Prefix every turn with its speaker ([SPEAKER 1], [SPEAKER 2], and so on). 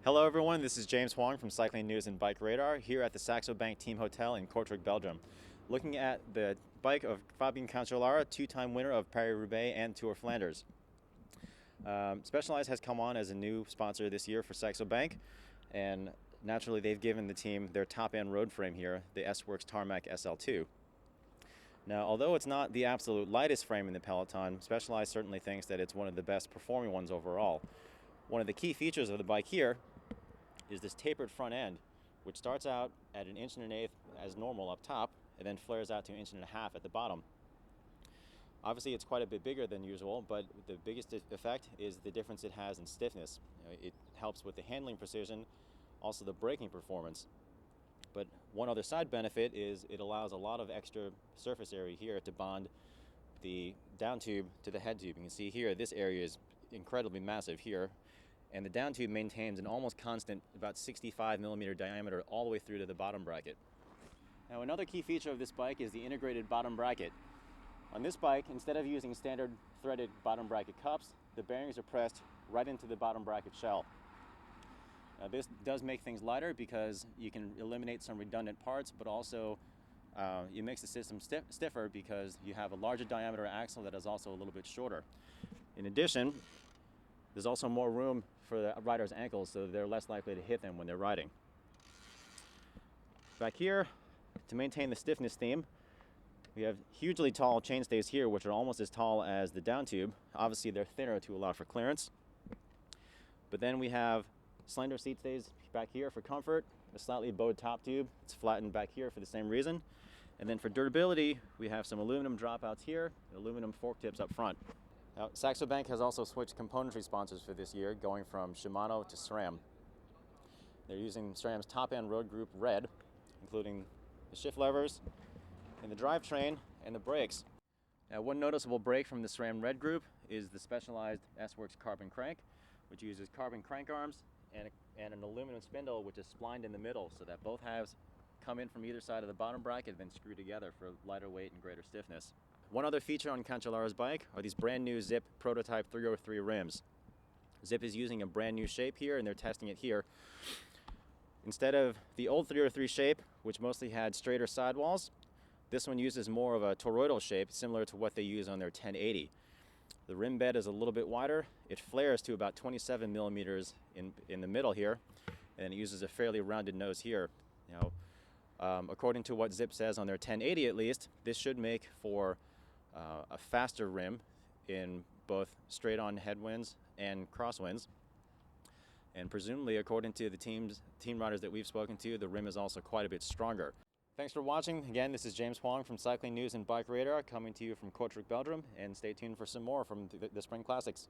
[SPEAKER 1] Hello everyone, this is James Huang from Cycling News and Bike Radar here at the Saxo Bank Team Hotel in Kortrijk, Belgium. Looking at the bike of Fabian Cancellara, two-time winner of Paris-Roubaix and Tour Flanders. Specialized has come on as a new sponsor this year for Saxo Bank, and naturally they've given the team their top-end road frame here, the S-Works Tarmac SL2. Now, although it's not the absolute lightest frame in the peloton, Specialized certainly thinks that it's one of the best performing ones overall. One of the key features of the bike here is this tapered front end, which starts out at 1 1/8" as normal up top and then flares out to 1.5 inches at the bottom. Obviously it's quite a bit bigger than usual, but the biggest effect is the difference it has in stiffness. It helps with the handling precision, also the braking performance. But one other side benefit is it allows a lot of extra surface area here to bond the down tube to the head tube. You can see here this area is incredibly massive here, and the down tube maintains an almost constant about 65mm diameter all the way through to the bottom bracket. Now, another key feature of this bike is the integrated bottom bracket. On this bike, instead of using standard threaded bottom bracket cups, the bearings are pressed right into the bottom bracket shell. Now, this does make things lighter because you can eliminate some redundant parts, but also it makes the system stiffer because you have a larger diameter axle that is also a little bit shorter. In addition, there's also more room for the rider's ankles, so they're less likely to hit them when they're riding. Back here, to maintain the stiffness theme, we have hugely tall chainstays here, which are almost as tall as the down tube. Obviously, they're thinner to allow for clearance. But then we have slender seat stays back here for comfort, a slightly bowed top tube. It's flattened back here for the same reason. And then for durability, we have some aluminum dropouts here, aluminum fork tips up front. Now, Saxo Bank has also switched componentry sponsors for this year, going from Shimano to SRAM. They're using SRAM's top-end road group red, including the shift levers and the drivetrain and the brakes. Now, one noticeable brake from the SRAM red group is the specialized S-Works carbon crank, which uses carbon crank arms and an aluminum spindle which is splined in the middle so that both halves come in from either side of the bottom bracket and then screw together for lighter weight and greater stiffness. One other feature on Cancellara's bike are these brand new Zip Prototype 303 rims. Zip is using a brand new shape here, and they're testing it here. Instead of the old 303 shape, which mostly had straighter sidewalls, this one uses more of a toroidal shape, similar to what they use on their 1080. The rim bed is a little bit wider. It flares to about 27mm in the middle here, and it uses a fairly rounded nose here. According to what Zip says on their 1080 at least, this should make for a faster rim in both straight-on headwinds and crosswinds. And presumably, according to the team riders that we've spoken to, the rim is also quite a bit stronger. Thanks for watching. Again, this is James Huang from Cycling News and Bike Radar, coming to you from Kortrijk, Belgium, and stay tuned for some more from the Spring Classics.